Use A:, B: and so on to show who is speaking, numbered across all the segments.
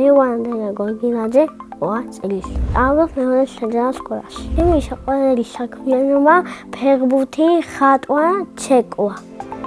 A: მე ვარ ანდრია გორგინაძე 8 წლის. სწავლობ მეორე საჯარო სკოლაში. ჩემი საყვარელი საქმიანობა ფეხბურთი, ხატვა, ცეკვა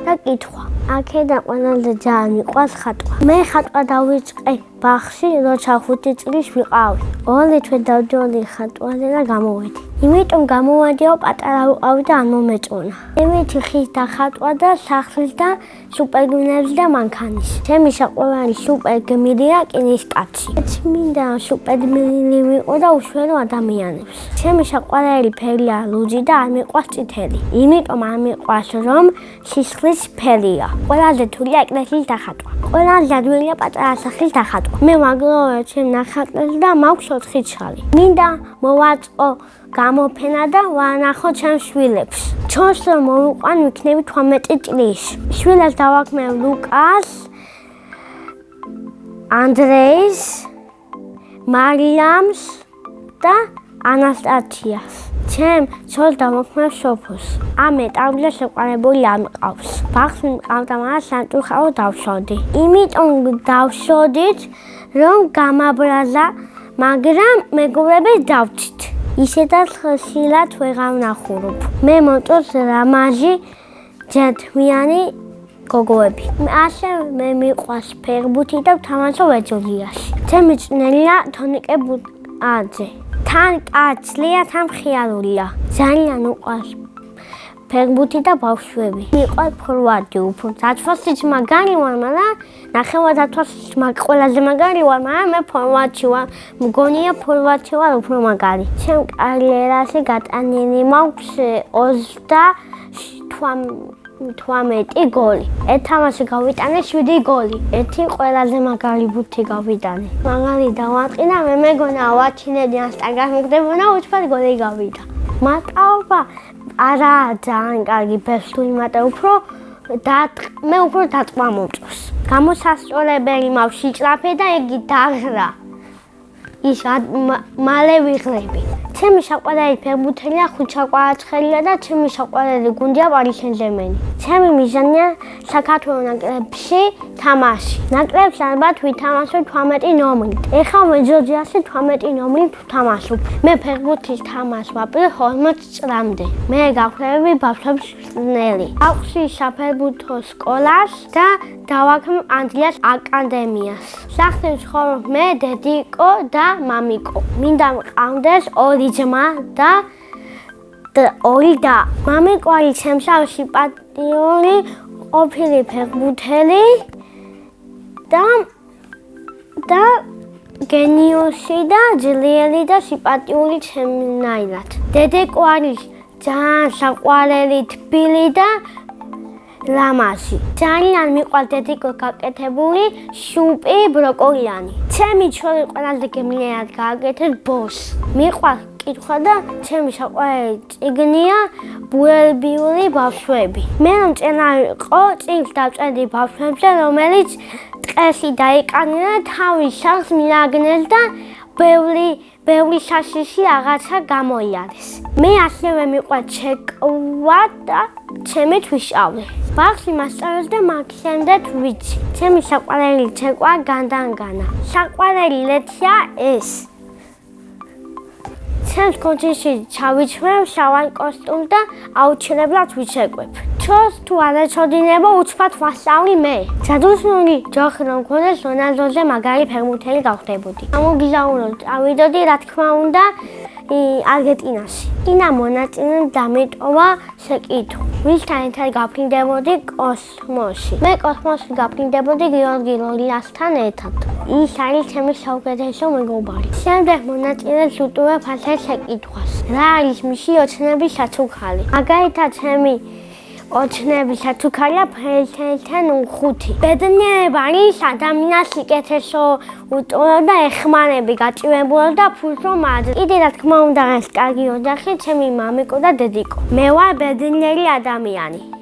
A: და კითხვა. აქედან ყველაზე ძალიან მიყვარს ხატვა. მე ხატვა დავიწყე ბაღში, როცა 5 წლის ვიყავი. ორი თვე დავჯერდი ხატვაზე და გამოვედი. იმიტომ გამოვედიო პატარა ვიყავი და არ მომეწონა. იმითი ხის და ხატვა და სახლის და სუპერგმირების და მანქანის. ჩემი საყვარელი სუპერგმირია კინისკაცი. მინდა სუპერგმირი ვიყო და უშველო ადამიანებს. ჩემი საყვარელი ფერია ლუძი და არ მიყვარს წითელი. იმიტომ არ მიყვარს რომ სისხლის ფერია. ყველაზე რთულია ეკლესიის დახატვა. ყველაზე ადვილია პატარა სახლის დახატვა. მე მაგლოვე ჩემ ნახატებს და მაქვს 4 ცალი. მინდა მოვაწყო გამოფენა და ვანახო ჩემს შვილებს. ჩვენს რომ მოვიყვან ვიქნები 18 წლის. შვილებს დავაქმევ ლუკას, ანდრეის, მარიამს და ანასტაციას. ჩემ ცოლს დავაქმევ სოფოს. ამ ეტაპზე შეყვარებული არ მყავს. ბაღს მიყავდა, მაგრამ სამწუხარო დავშოვდი. იმიტომ დავშოვდით, რომ გამაბრაზა, მაგრამ მეგობრები დავწით. ისედაც ხშირად ვეღარ ვნახურობ. მე მომწონს რამაჟი, ჯერთმიანი გოგოები. მე მიყვარს ფეხბურთი და ვთამაშობ ეძოლიაში. ჩემი წნელია თონიკე ბუტაძე. თან კაცლია, თან მხიარულია. ძალიან უყვარს ფეხბურთი და ბავშვები. მიყვარს ფორვარდი უფრო. დათვასით მაგარი ვარ, მაგრამ ნახევარ დათვასით ყველაზე მაგარი ვარ, მაგრამ მე ფორვარდში ვარ. მგონია ფორვარდში ვარ უფრო მაგარი. ჩემ კარიერაში გატანილი მაქვს 38 გოლი. ერთ თამაში გავიტანე 7 გოლი. ერთი ყველაზე მაგარი ბუთი გავიტანე. მაგარი დავატყინა, მე მეგონა ვაჩინედი ანსტაგრამ მიგდებოდა უჩვად გოლი გავიდა. მატაობა არა ძალიან კარგი ფეხბურთი, მაგრამ მე უფრო დატყვა მომწონს. გამოსასწორებელი მაქვს სიჭრაფე და იგი დაღრა. ის მალე ვიღლები. ჩემი საყვარელი ფეხბურთელია ხუჩა კვარაცხელია და ჩემი საყვარელი გუნდია პარი სენ-ჟერმენი. ჩემი მიზანია საქართველოს ნაკრებში თამაში. ნაკრებს ალბათ ვითამაშოთ 18 ნომრით. ეხლა მეძოძიაში 18 ნომრით ვთამაშობ. მე ფეხბურთის თამაშს ვაპირებ 40 წლამდე. მე გავხდები ბავშვებს წნელი. აყვსი საფეხბურთო სკოლას და დავაქმნ ანდრიას აკადემიას. სახლში ვცხოვრობ მე, დედიკო და მამიკო. მინდა მყავდეს 2 ძმა და 2 და. მამიკო არის ჩემსავში პატრიოტი, ყოფილი ფეხბურთელი და გენიოსი და ძლიერი და სիմპათიური ჩემნაირად. დედიკო არის ძალიან საყვარელი, თბილი და ლამაზი. ძალიან მიყვარს დედიკო გაკეთებული შუპი ბროკოლიანი. ჩემი ჩვენი ყველაზე გემრიელად გააკეთეს ბოს. მიყვარს კითხვა და ჩემი საყვარელი წიგნია ბუელბიული ბავშვები. მე რომ მწერალი ვიყო, წიგნს დავწერდი ბავშვებზე, რომელიც ტყეში დაიკანია, თავის სახლს მიაგნეს და ბევრი საშიში რაღაცა გამოიარეს. მე ასევე მიყვარს ცეკვა და ჩემით ვისწავლე. ბაღში მასწავლეს და მაგისამდე ვიცი. ჩემი საყვარელი ცეკვა განდანგანა. საყვარელი ლექცია ეს. ჩემს კონცერტში ჩავიჩვევ შავ კოსტუმს და აუცილებლად ვიცეკვებ. ჩვენს თუ არ ეცოდინება უცბად ვასწავლი მე. ჯადოსნური ჯოხი რომ მქონდეს რონალდოზე მაგარი ფეხბურთელი გავხდებოდი. ამოგიზაუროთ, ავიდოდი რა თქმა უნდა არგენტინაში. ინა მონაწილემ დამეტოვა შეკითხვა. ვისთან ერთად გაფრინდებოდი კოსმოსში. მე კოსმოსში გაფრინდებოდი გიორგი ლოლიასთან ერთად. ის არის ჩემი საუკეთესო მეგობარი. შემდეგ მონაწილეს უტოვებ ასე შეკითხვას. რა არის მისი ოცნების საცუქარი? მაგალითად ჩემი ოცნების საცუქარია ფერისთან 5. ბედნიერება არის ადამიანს სიკეთესო უტოვება და ეხმარები გაჭირებულო და ფულს რომ აძლევს. კიდე რა თქმა უნდა ეს კარგი ოჯახი ჩემი მამიკო და დედიკო. მე ვარ ბედნიერი ადამიანი.